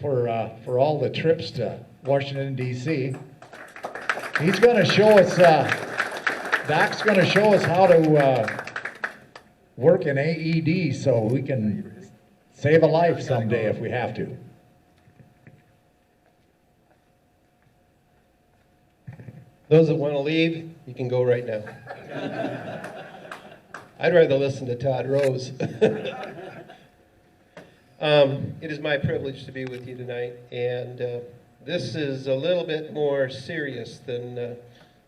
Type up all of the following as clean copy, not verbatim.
for all the trips to Washington, D.C. He's going to show us, Doc's going to show us how to work an AED so we can save a life someday if we have to. Those that want to leave, you can go right now. I'd rather listen to Todd Rose. It is my privilege to be with you tonight, and this is a little bit more serious than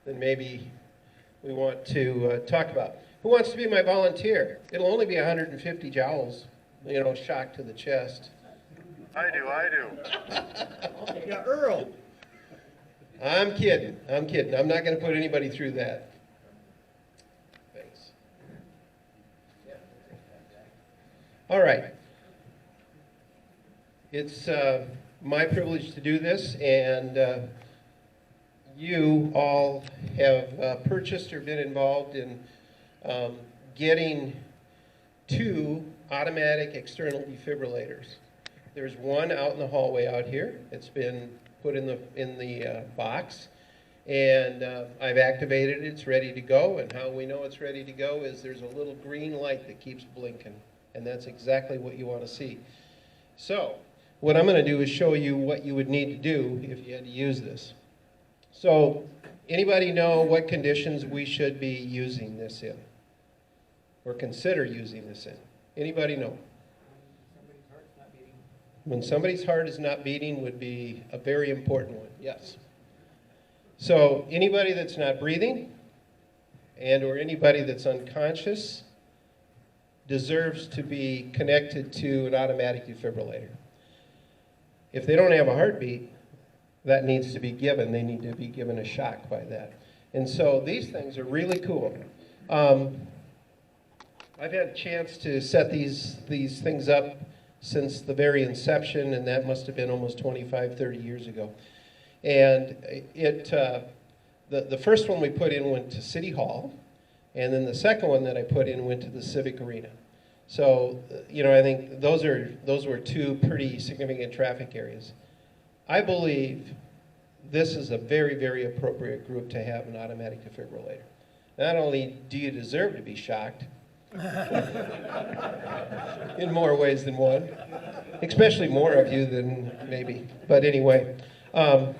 maybe we want to talk about. Who wants to be my volunteer? It'll only be 150 joules, you know, shock to the chest. I do. Yeah, Earl. I'm kidding. I'm not going to put anybody through that. Thanks. All right. It's my privilege to do this, and you all have purchased or been involved in getting 2 automatic external defibrillators. There's one out in the hallway out here. It's been put in the box, and I've activated it. It's ready to go, and how we know it's ready to go is there's a little green light that keeps blinking, and that's exactly what you want to see. So what I'm going to do is show you what you would need to do if you had to use this. So anybody know what conditions we should be using this in, or consider using this in? Anybody know? When somebody's heart is not beating would be a very important one, yes. So anybody that's not breathing and or anybody that's unconscious deserves to be connected to an automatic defibrillator. If they don't have a heartbeat, that needs to be given. They need to be given a shock by that. And so these things are really cool. I've had a chance to set these things up since the very inception, and that must have been almost 25, 30 years ago. And the first one we put in went to City Hall, and then the second one that I put in went to the Civic Arena. So, you know, I think those were 2 pretty significant traffic areas. I believe this is a very, very appropriate group to have an automatic defibrillator. Not only do you deserve to be shocked, in more ways than one, especially more of you than maybe, but anyway. And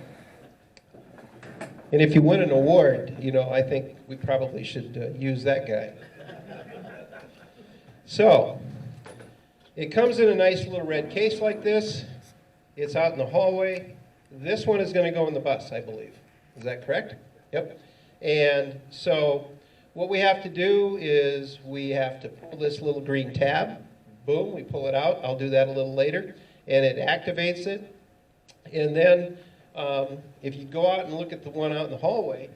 if you win an award, you know, I think we probably should use that guy. So, it comes in a nice little red case like this. It's out in the hallway. This one is going to go in the bus, I believe. Is that correct? Yep. And so what we have to do is we have to pull this little green tab. Boom, we pull it out. I'll do that a little later. And it activates it. And then if you go out and look at the one out in the hallway,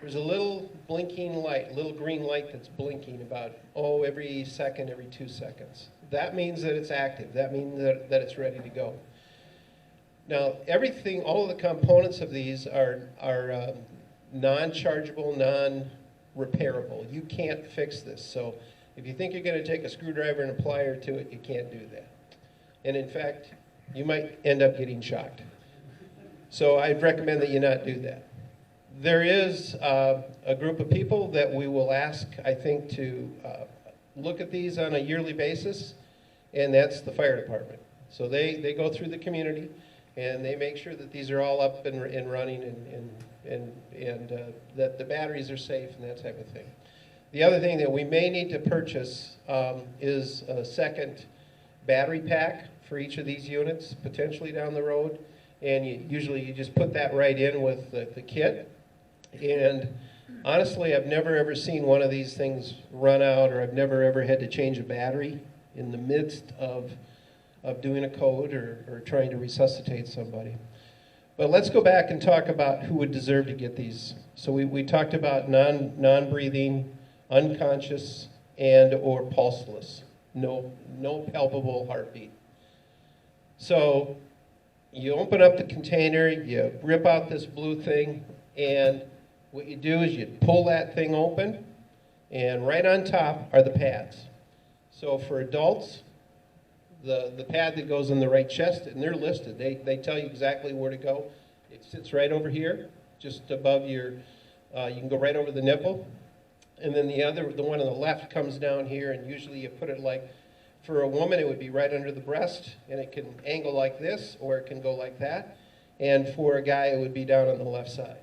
there's a little blinking light, a little green light that's blinking about, every second, every 2 seconds. That means that it's active. That means that it's ready to go. Now, everything, all of the components of these are non-chargeable, non-repairable. You can't fix this. So if you think you're going to take a screwdriver and a plier to it, you can't do that. And in fact, you might end up getting shocked. So I'd recommend that you not do that. There is a group of people that we will ask, I think, to look at these on a yearly basis, and that's the fire department. So they go through the community, and they make sure that these are all up and running, and that the batteries are safe and that type of thing. The other thing that we may need to purchase is a second battery pack for each of these units, potentially down the road. And usually you just put that right in with the kit. And honestly, I've never ever seen one of these things run out, or I've never ever had to change a battery in the midst of doing a code or trying to resuscitate somebody. But let's go back and talk about who would deserve to get these. So we talked about non-breathing, unconscious, and or pulseless. No palpable heartbeat. So you open up the container, you rip out this blue thing, and what you do is you pull that thing open, and right on top are the pads. So for adults, the pad that goes in the right chest, and they're listed. They tell you exactly where to go. It sits right over here, just above your, you can go right over the nipple. And then the one on the left comes down here, and usually you put it like, for a woman it would be right under the breast, and it can angle like this, or it can go like that. And for a guy it would be down on the left side.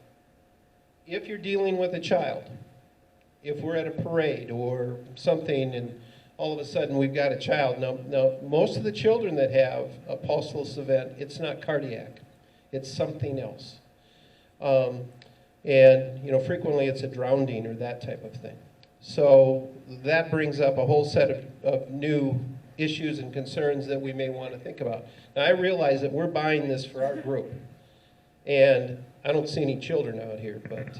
If you're dealing with a child, if we're at a parade or something and all of a sudden we've got a child, now most of the children that have a pulseless event, it's not cardiac, it's something else. And frequently it's a drowning or that type of thing. So that brings up a whole set of new issues and concerns that we may want to think about. Now I realize that we're buying this for our group, and I don't see any children out here, but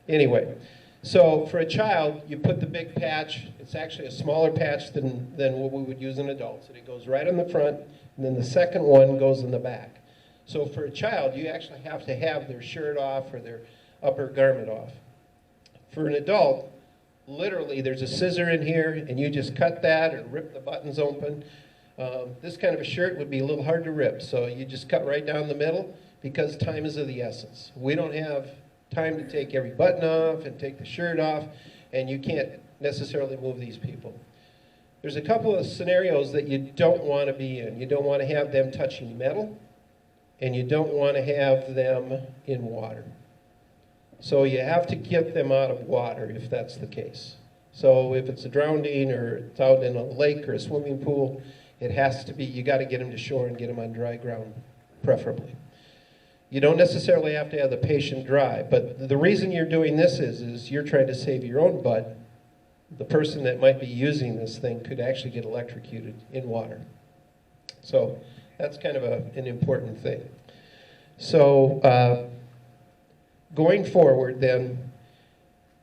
anyway. So for a child, you put the big patch. It's actually a smaller patch than what we would use in adults. And it goes right on the front, and then the second one goes in the back. So for a child, you actually have to have their shirt off or their upper garment off. For an adult, literally there's a scissor in here, and you just cut that or rip the buttons open. This kind of a shirt would be a little hard to rip, so you just cut right down the middle, because time is of the essence. We don't have time to take every button off and take the shirt off, and you can't necessarily move these people. There's a couple of scenarios that you don't want to be in. You don't want to have them touching metal, and you don't want to have them in water. So you have to get them out of water if that's the case. So if it's a drowning or it's out in a lake or a swimming pool, it has to be, you got to get them to shore and get them on dry ground, preferably. You don't necessarily have to have the patient dry, but the reason you're doing this is you're trying to save your own butt. The person that might be using this thing could actually get electrocuted in water. So that's kind of an important thing. So going forward then,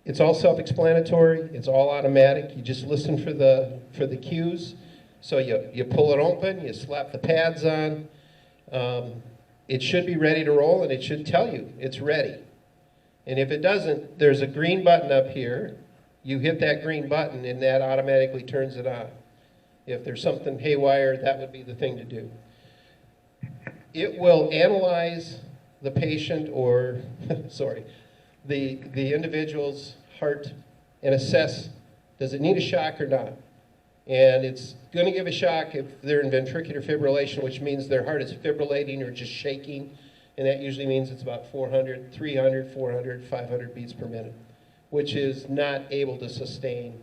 it's all self-explanatory, it's all automatic. You just listen for the cues. So you pull it open, you slap the pads on. It should be ready to roll, and it should tell you it's ready. And if it doesn't, there's a green button up here. You hit that green button, and that automatically turns it on. If there's something haywire, that would be the thing to do. It will analyze the patient or, sorry, the individual's heart and assess, does it need a shock or not? And it's going to give a shock if they're in ventricular fibrillation, which means their heart is fibrillating or just shaking. And that usually means it's about 400, 300, 400, 500 beats per minute, which is not able to sustain,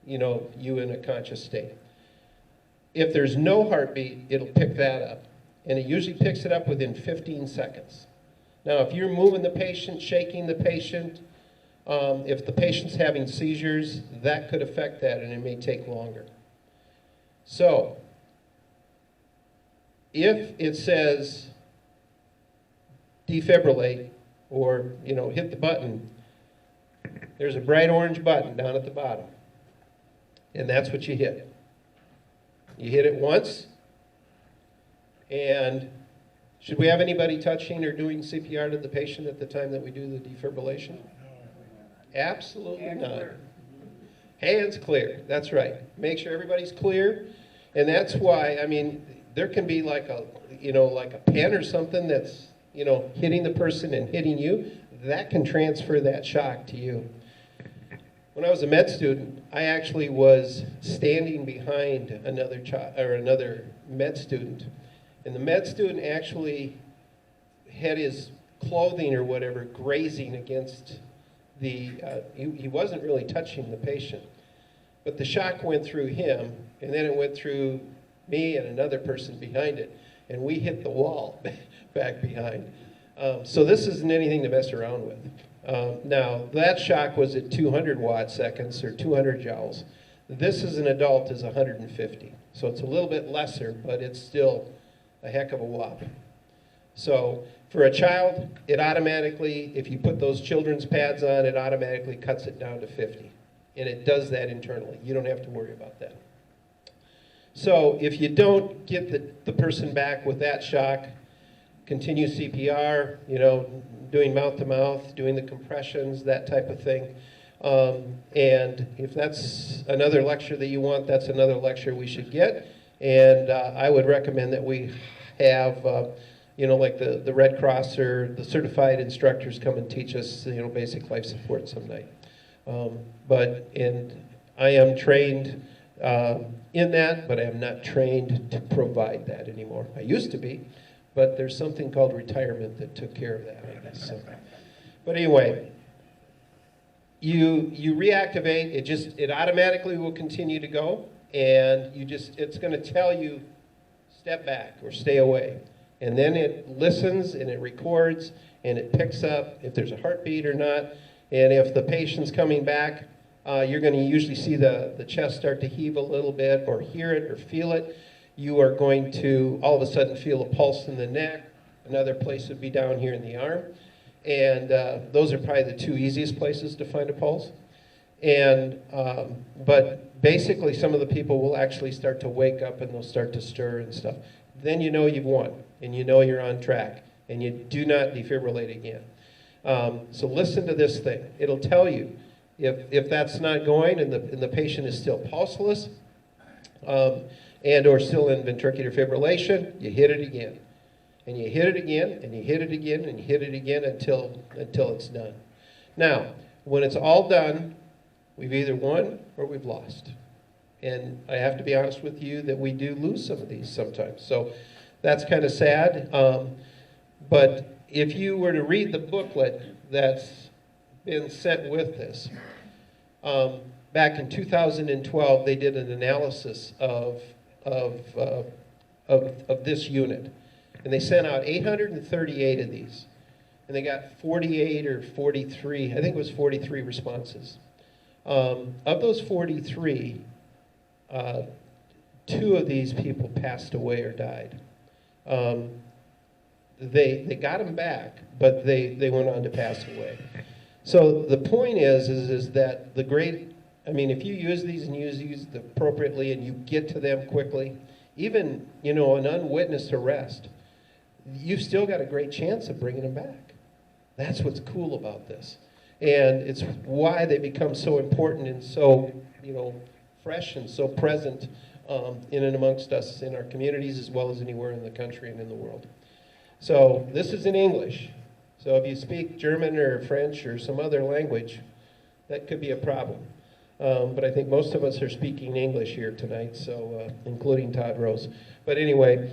you in a conscious state. If there's no heartbeat, it'll pick that up. And it usually picks it up within 15 seconds. Now, if you're moving the patient, shaking the patient, if the patient's having seizures, that could affect that, and it may take longer. So, if it says defibrillate or, hit the button, there's a bright orange button down at the bottom, and that's what you hit. You hit it once, and should we have anybody touching or doing CPR to the patient at the time that we do the defibrillation? Absolutely not. Hands clear, that's right. Make sure everybody's clear, and that's why, there can be like a pen or something that's, hitting the person and hitting you. That can transfer that shock to you. When I was a med student, I actually was standing behind another med student, and the med student actually had his clothing or whatever grazing against he wasn't really touching the patient, but the shock went through him, and then it went through me and another person behind it, and we hit the wall back behind. So this isn't anything to mess around with. Now, that shock was at 200 watt seconds or 200 joules. This as an adult is 150. So it's a little bit lesser, but it's still a heck of a whop. So for a child, it automatically, if you put those children's pads on, it automatically cuts it down to 50. And it does that internally. You don't have to worry about that. So if you don't get the person back with that shock, continue CPR, doing mouth-to-mouth, doing the compressions, that type of thing. And if that's another lecture that you want, that's another lecture we should get. And I would recommend that we have, like the Red Cross or the certified instructors come and teach us, basic life support some night. And I am trained in that, but I am not trained to provide that anymore. I used to be, but there's something called retirement that took care of that, I guess. So. But anyway, you reactivate, it automatically will continue to go, and it's going to tell you step back or stay away. And then it listens and it records and it picks up if there's a heartbeat or not. And if the patient's coming back, you're going to usually see the chest start to heave a little bit, or hear it or feel it. You are going to all of a sudden feel a pulse in the neck. Another place would be down here in the arm. And those are probably the two easiest places to find a pulse. But basically some of the people will actually start to wake up and they'll start to stir and stuff. Then you know you've won, and you know you're on track, and you do not defibrillate again. So listen to this thing. It'll tell you if that's not going and the patient is still pulseless and or still in ventricular fibrillation, you hit it again. And you hit it again, and you hit it again, and you hit it again until it's done. Now, when it's all done, we've either won or we've lost. And I have to be honest with you that we do lose some of these sometimes. So that's kind of sad. But if you were to read the booklet that's been sent with this, back in 2012, they did an analysis of this unit. And they sent out 838 of these. And they got 48 or 43, I think it was 43 responses. Of those 43, 2 of these people passed away or died. They got them back, but they went on to pass away. So the point is that if you use these and use these appropriately and you get to them quickly, even, an unwitnessed arrest, you've still got a great chance of bringing them back. That's what's cool about this. And it's why they become so important and so, fresh and so present in and amongst us in our communities as well as anywhere in the country and in the world. So this is in English. So if you speak German or French or some other language, that could be a problem. But I think most of us are speaking English here tonight, so including Todd Rose. But anyway,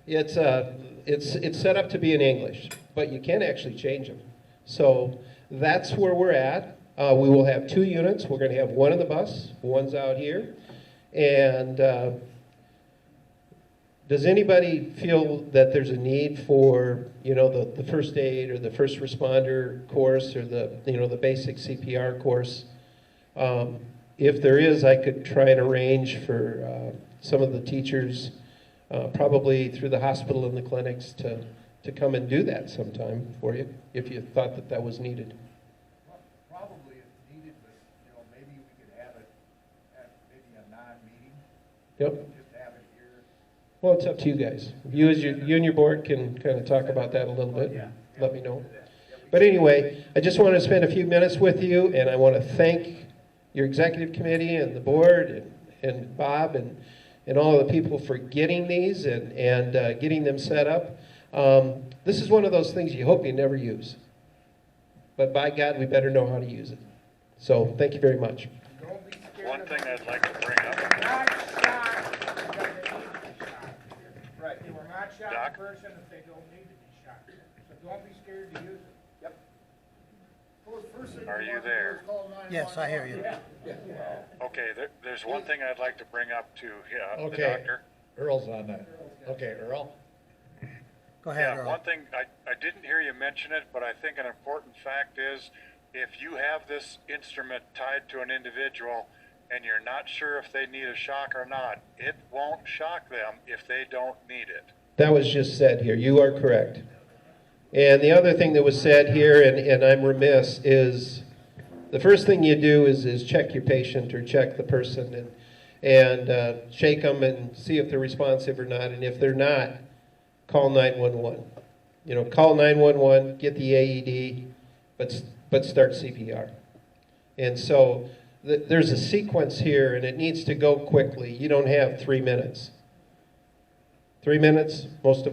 it's set up to be in English, but you can actually change them. So that's where we're at. We will have 2 units. We're going to have one in the bus, one's out here. And does anybody feel that there's a need for, the first aid or the first responder course or the basic CPR course? If there is, I could try and arrange for some of the teachers, probably through the hospital and the clinics, to come and do that sometime for you, if you thought that was needed. Probably it's needed, but, maybe we could have it at maybe a non-meeting. Yep. Just have it here. Well, it's up to you guys. You and your board can kind of talk about that a little bit. Yeah. Let me know. But anyway, I just want to spend a few minutes with you, and I want to thank your executive committee and the board and Bob and all the people for getting these and getting them set up. This is one of those things you hope you never use. But by God, we better know how to use it. So thank you very much. One thing I'd like to bring up. Right. They will not shock Doc? a person if they don't need to be shocked. So don't be scared to use it. Yep. Are you there? Yes, I hear you. Okay, there's one thing I'd like to bring up to the Okay. doctor. Earl's on that. Okay, Earl? Go ahead, Yeah, Earl. one thing, I didn't hear you mention it, but I think an important fact is if you have this instrument tied to an individual and you're not sure if they need a shock or not, it won't shock them if they don't need it. That was just said here. You are correct. And the other thing that was said here, and I'm remiss, is the first thing you do is check your patient or check the person and shake them and see if they're responsive or not. And if they're not, call 911. Call 911, get the AED, but start CPR. And so there's a sequence here and it needs to go quickly. You don't have 3 minutes. 3 minutes, most of us